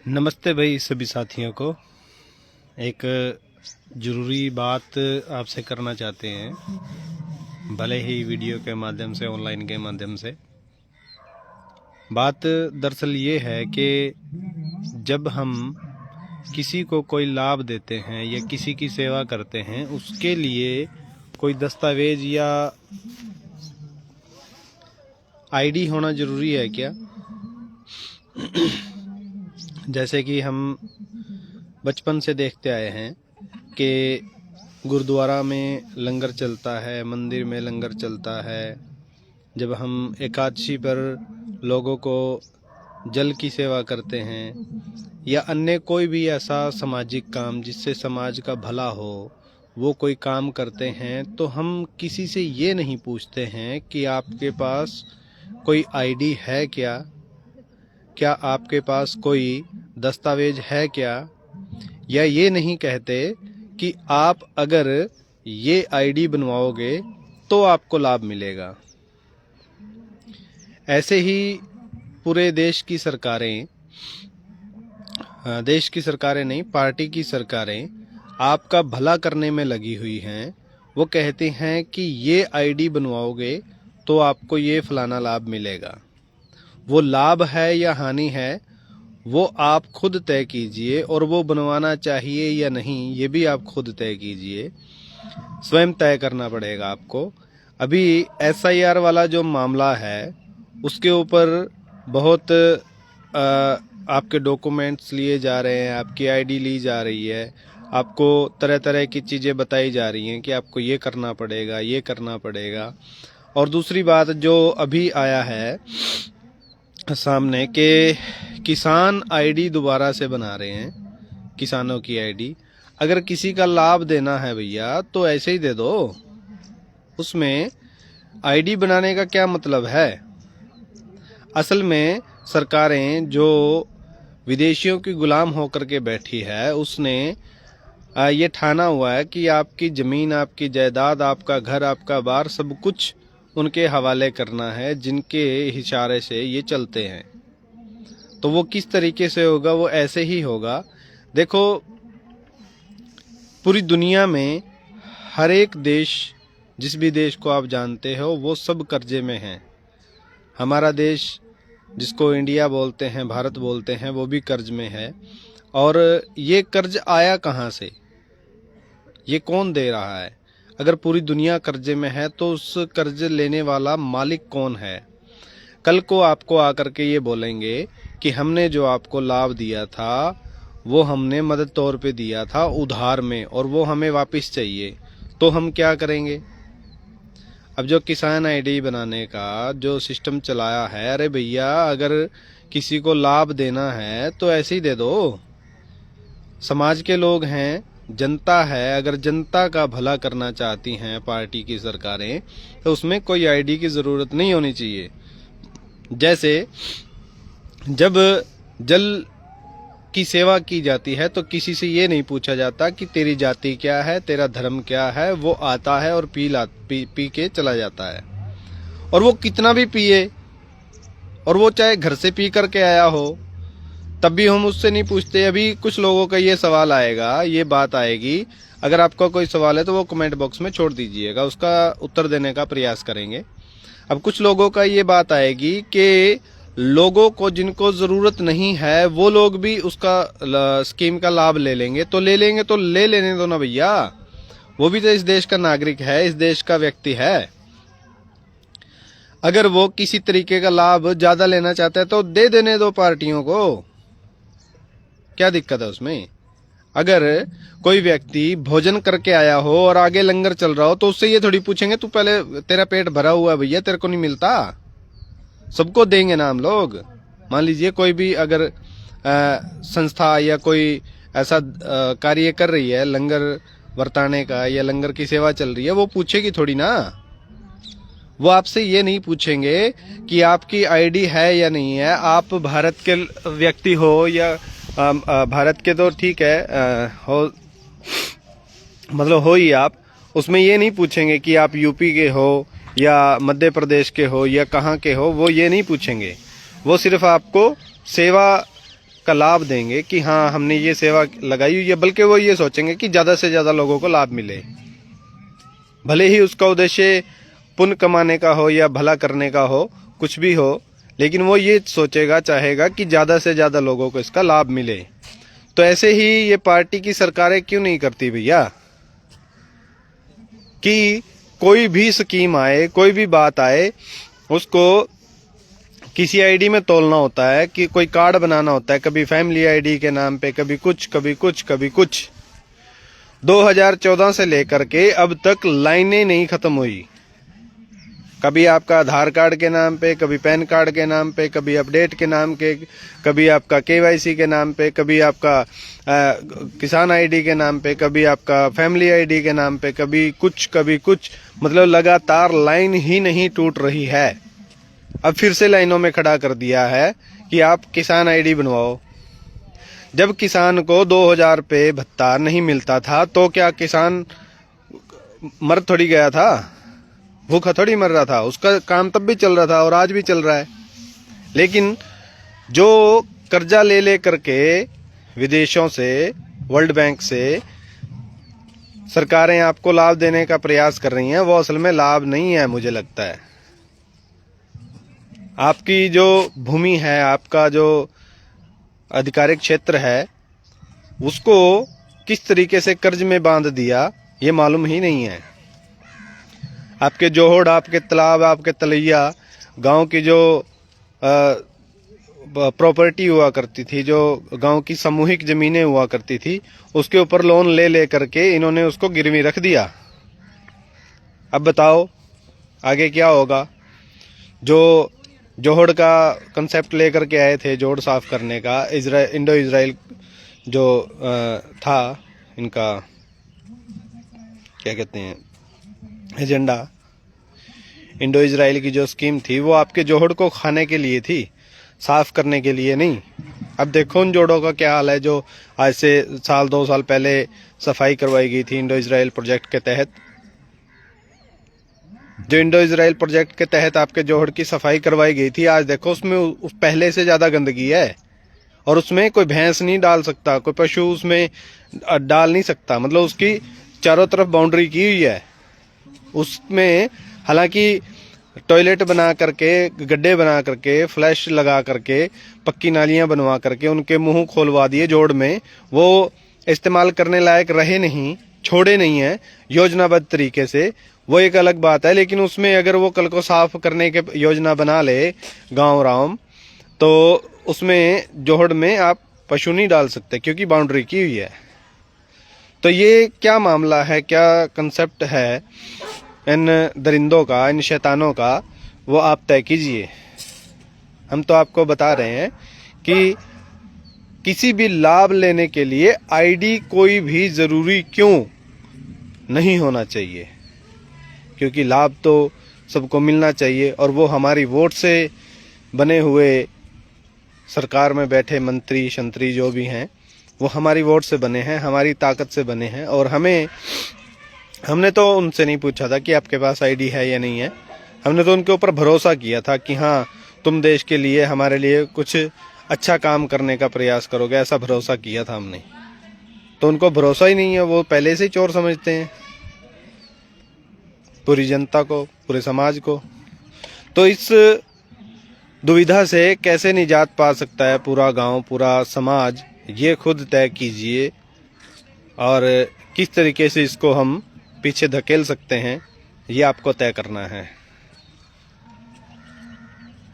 नमस्ते भाई सभी साथियों को। एक ज़रूरी बात आपसे करना चाहते हैं, भले ही वीडियो के माध्यम से, ऑनलाइन के माध्यम से। बात दरअसल ये है कि जब हम किसी को कोई लाभ देते हैं या किसी की सेवा करते हैं, उसके लिए कोई दस्तावेज या आईडी होना ज़रूरी है क्या? जैसे कि हम बचपन से देखते आए हैं कि गुरुद्वारा में लंगर चलता है, मंदिर में लंगर चलता है। जब हम एकादशी पर लोगों को जल की सेवा करते हैं या अन्य कोई भी ऐसा सामाजिक काम जिससे समाज का भला हो, वो कोई काम करते हैं, तो हम किसी से ये नहीं पूछते हैं कि आपके पास कोई आईडी है क्या आपके पास कोई दस्तावेज है क्या, या ये नहीं कहते कि आप अगर ये आईडी बनवाओगे तो आपको लाभ मिलेगा। ऐसे ही पूरे देश की सरकारें नहीं, पार्टी की सरकारें आपका भला करने में लगी हुई हैं। वो कहती हैं कि ये आईडी बनवाओगे तो आपको ये फलाना लाभ मिलेगा। वो लाभ है या हानि है वो आप खुद तय कीजिए, और वो बनवाना चाहिए या नहीं ये भी आप खुद तय कीजिए। स्वयं तय करना पड़ेगा आपको। अभी SIR वाला जो मामला है उसके ऊपर बहुत आपके डॉक्यूमेंट्स लिए जा रहे हैं, आपकी आईडी ली जा रही है, आपको तरह तरह की चीज़ें बताई जा रही हैं कि आपको ये करना पड़ेगा, ये करना पड़ेगा। और दूसरी बात जो अभी आया है सामने के किसान आईडी दोबारा से बना रहे हैं, किसानों की आईडी। अगर किसी का लाभ देना है भैया तो ऐसे ही दे दो। उसमें आईडी बनाने का क्या मतलब है? असल में सरकारें जो विदेशियों की गुलाम होकर के बैठी है, उसने ये ठाना हुआ है कि आपकी ज़मीन, आपकी जायदाद, आपका घर, आपका बार, सब कुछ उनके हवाले करना है, जिनके इशारे से ये चलते हैं। तो वो किस तरीके से होगा? वो ऐसे ही होगा। देखो, पूरी दुनिया में हर एक देश, जिस भी देश को आप जानते हो, वो सब कर्जे में हैं। हमारा देश, जिसको इंडिया बोलते हैं, भारत बोलते हैं, वो भी कर्ज में है। और ये कर्ज आया कहाँ से? ये कौन दे रहा है? अगर पूरी दुनिया कर्जे में है तो उस कर्ज लेने वाला मालिक कौन है? कल को आपको आकर के ये बोलेंगे कि हमने जो आपको लाभ दिया था वो हमने मदद तौर पे दिया था उधार में, और वो हमें वापस चाहिए, तो हम क्या करेंगे? अब जो किसान आईडी बनाने का जो सिस्टम चलाया है, अरे भैया अगर किसी को लाभ देना है तो ऐसे ही दे दो। समाज के लोग हैं, जनता है, अगर जनता का भला करना चाहती हैं पार्टी की सरकारें, तो उसमें कोई आईडी की ज़रूरत नहीं होनी चाहिए। जैसे जब जल की सेवा की जाती है तो किसी से ये नहीं पूछा जाता कि तेरी जाति क्या है, तेरा धर्म क्या है। वो आता है और पी के चला जाता है, और वो कितना भी पिए, और वो चाहे घर से पी करके आया हो, तब भी हम उससे नहीं पूछते। अभी कुछ लोगों का ये सवाल आएगा, ये बात आएगी। अगर आपका कोई सवाल है तो वो कमेंट बॉक्स में छोड़ दीजिएगा, उसका उत्तर देने का प्रयास करेंगे। अब कुछ लोगों का ये बात आएगी कि लोगों को, जिनको ज़रूरत नहीं है, वो लोग भी उसका स्कीम का लाभ ले लेंगे। तो ले लेंगे तो ले लेने दो ना भैया, वो भी तो इस देश का नागरिक है, इस देश का व्यक्ति है। अगर वो किसी तरीके का लाभ ज़्यादा लेना चाहता है तो दे देने दो पार्टियों को, क्या दिक्कत है उसमें? अगर कोई व्यक्ति भोजन करके आया हो और आगे लंगर चल रहा हो तो उससे ये थोड़ी पूछेंगे तू पहले, तेरा पेट भरा हुआ है भैया, तेरे को नहीं मिलता? सबको देंगे ना हम लोग। मान लीजिए कोई भी अगर संस्था या कोई ऐसा कार्य कर रही है लंगर बरताने का, या लंगर की सेवा चल रही है, वो पूछेगी थोड़ी ना। वो आपसे ये नहीं पूछेंगे कि आपकी आईडी है या नहीं है, आप भारत के व्यक्ति हो या भारत के, तो ठीक है, हो मतलब हो ही आप। उसमें ये नहीं पूछेंगे कि आप यूपी के हो या मध्य प्रदेश के हो या कहाँ के हो, वो ये नहीं पूछेंगे। वो सिर्फ आपको सेवा का लाभ देंगे कि हाँ हमने ये सेवा लगाई हुई है, बल्कि वो ये सोचेंगे कि ज़्यादा से ज़्यादा लोगों को लाभ मिले। भले ही उसका उद्देश्य पुण्य कमाने का हो या भला करने का हो, कुछ भी हो, लेकिन वो ये सोचेगा, चाहेगा कि ज़्यादा से ज़्यादा लोगों को इसका लाभ मिले। तो ऐसे ही ये पार्टी की सरकारें क्यों नहीं करती भैया, कि कोई भी स्कीम आए, कोई भी बात आए, उसको किसी आईडी में तोलना होता है, कि कोई कार्ड बनाना होता है, कभी फैमिली आईडी के नाम पे, कभी कुछ कभी कुछ कभी कुछ। 2014 से लेकर के अब तक लाइनें नहीं खत्म हुई। कभी आपका आधार कार्ड के नाम पे, कभी पैन कार्ड के नाम पे, कभी अपडेट के नाम के, कभी आपका केवाईसी के नाम पे, कभी आपका किसान आईडी के नाम पे, कभी आपका फैमिली आईडी के नाम पे, कभी कुछ, मतलब लगातार लाइन ही नहीं टूट रही है। अब फिर से लाइनों में खड़ा कर दिया है कि आप किसान आईडी बनवाओ। जब किसान को 2000 रुपये भत्ता नहीं मिलता था तो क्या किसान मर थोड़ी गया था, भूखा थोड़ी मर रहा था, उसका काम तब भी चल रहा था और आज भी चल रहा है। लेकिन जो कर्जा ले करके विदेशों से, वर्ल्ड बैंक से सरकारें आपको लाभ देने का प्रयास कर रही हैं, वो असल में लाभ नहीं है। मुझे लगता है आपकी जो भूमि है, आपका जो आधिकारिक क्षेत्र है, उसको किस तरीके से कर्ज में बांध दिया ये मालूम ही नहीं है। आपके जोहड़, आपके तालाब, आपके तलैया, गांव की जो प्रॉपर्टी हुआ करती थी, जो गांव की सामूहिक जमीनें हुआ करती थी, उसके ऊपर लोन ले करके इन्होंने उसको गिरवी रख दिया। अब बताओ आगे क्या होगा। जो जोहड़ का कंसेप्ट लेकर के आए थे, जोड़ साफ करने का, इंडो इजराइल जो था इनका, क्या कहते हैं, एजेंडा, इंडो इजराइल की जो स्कीम थी, वो आपके जोहड़ को खाने के लिए थी, साफ करने के लिए नहीं। अब देखो उन जोड़ों का क्या हाल है जो आज से 1-2 साल पहले सफाई करवाई गई थी इंडो इजराइल प्रोजेक्ट के तहत। जो इंडो इजराइल प्रोजेक्ट के तहत आपके जोहड़ की सफाई करवाई गई थी, आज देखो उसमें पहले से ज्यादा गंदगी है, और उसमें कोई भैंस नहीं डाल सकता, कोई पशु उसमें डाल नहीं सकता। मतलब उसकी चारों तरफ बाउंड्री की हुई है। उसमें हालांकि टॉयलेट बना करके, गड्ढे बना करके, फ्लैश लगा करके, पक्की नालियां बनवा करके उनके मुंह खोलवा दिए जोड़ में, वो इस्तेमाल करने लायक रहे नहीं, छोड़े नहीं है योजनाबद्ध तरीके से, वो एक अलग बात है। लेकिन उसमें अगर वो कल को साफ करने के योजना बना ले गांव राम, तो उसमें जोहड़ में आप पशु नहीं डाल सकते क्योंकि बाउंड्री की हुई है। तो ये क्या मामला है, क्या कंसेप्ट है इन दरिंदों का, इन शैतानों का, वो आप तय कीजिए। हम तो आपको बता रहे हैं कि किसी भी लाभ लेने के लिए आईडी कोई भी जरूरी क्यों नहीं होना चाहिए, क्योंकि लाभ तो सबको मिलना चाहिए, और वो हमारी वोट से बने हुए सरकार में बैठे मंत्री शंत्री जो भी हैं, वो हमारी वोट से बने हैं, हमारी ताकत से बने हैं। और हमने तो उनसे नहीं पूछा था कि आपके पास आईडी है या नहीं है, हमने तो उनके ऊपर भरोसा किया था कि हाँ तुम देश के लिए, हमारे लिए कुछ अच्छा काम करने का प्रयास करोगे, ऐसा भरोसा किया था हमने। तो उनको भरोसा ही नहीं है, वो पहले से ही चोर समझते हैं पूरी जनता को, पूरे समाज को। तो इस दुविधा से कैसे निजात पा सकता है पूरा गांव, पूरा समाज, ये खुद तय कीजिए, और किस तरीके से इसको हम पीछे धकेल सकते हैं ये आपको तय करना है।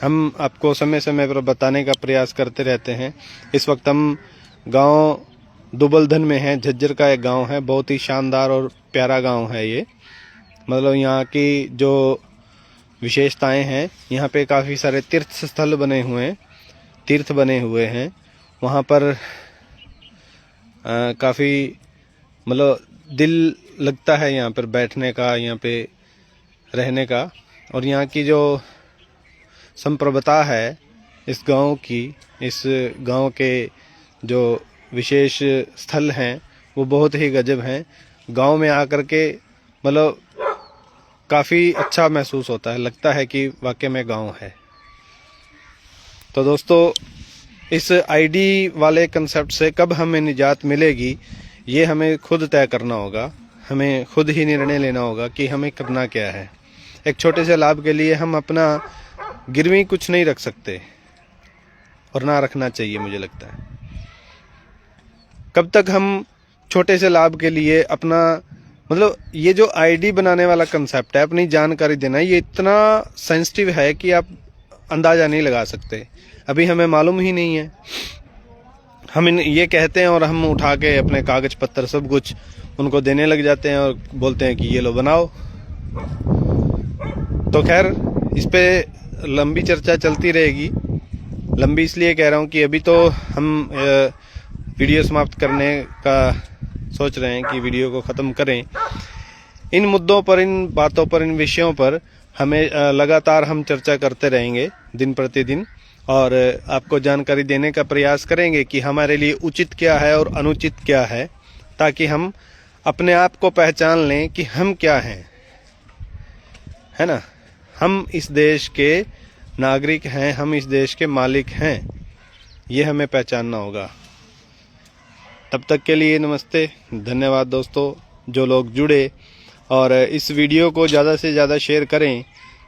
हम आपको समय समय पर बताने का प्रयास करते रहते हैं। इस वक्त हम गांव दुबलधन में हैं, झज्जर का एक गांव है, बहुत ही शानदार और प्यारा गांव है ये। मतलब यहाँ की जो विशेषताएं हैं, यहाँ पे काफ़ी सारे तीर्थ स्थल बने हुए हैं, तीर्थ बने हुए हैं। वहाँ पर काफ़ी मतलब दिल लगता है यहाँ पर बैठने का, यहाँ पे रहने का। और यहाँ की जो संप्रभुता है इस गांव की, इस गांव के जो विशेष स्थल हैं वो बहुत ही गजब हैं। गांव में आकर के मतलब काफ़ी अच्छा महसूस होता है, लगता है कि वाकई में गांव है। तो दोस्तों इस आईडी वाले कंसेप्ट से कब हमें निजात मिलेगी, ये हमें खुद तय करना होगा। हमें खुद ही निर्णय लेना होगा कि हमें करना क्या है। एक छोटे से लाभ के लिए हम अपना गिरवी कुछ नहीं रख सकते, और ना रखना चाहिए मुझे लगता है। कब तक हम छोटे से लाभ के लिए अपना, मतलब ये जो आईडी बनाने वाला कंसेप्ट है, अपनी जानकारी देना, ये इतना सेंसिटिव है कि आप अंदाजा नहीं लगा सकते। अभी हमें मालूम ही नहीं है, हम ये कहते हैं और हम उठा के अपने कागज पत्तर सब कुछ उनको देने लग जाते हैं और बोलते हैं कि ये लो बनाओ। तो खैर, इस पे लंबी चर्चा चलती रहेगी। लंबी इसलिए कह रहा हूँ कि अभी तो हम वीडियो समाप्त करने का सोच रहे हैं कि वीडियो को ख़त्म करें। इन मुद्दों पर, इन बातों पर, इन विषयों पर हमें लगातार हम चर्चा करते रहेंगे दिन प्रतिदिन, और आपको जानकारी देने का प्रयास करेंगे कि हमारे लिए उचित क्या है और अनुचित क्या है, ताकि हम अपने आप को पहचान लें कि हम क्या हैं, है ना। हम इस देश के नागरिक हैं, हम इस देश के मालिक हैं, ये हमें पहचानना होगा। तब तक के लिए नमस्ते, धन्यवाद दोस्तों जो लोग जुड़े, और इस वीडियो को ज़्यादा से ज़्यादा शेयर करें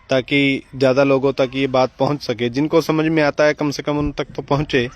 ताकि ज़्यादा लोगों तक ये बात पहुंच सके। जिनको समझ में आता है कम से कम उन तक तो पहुंचे।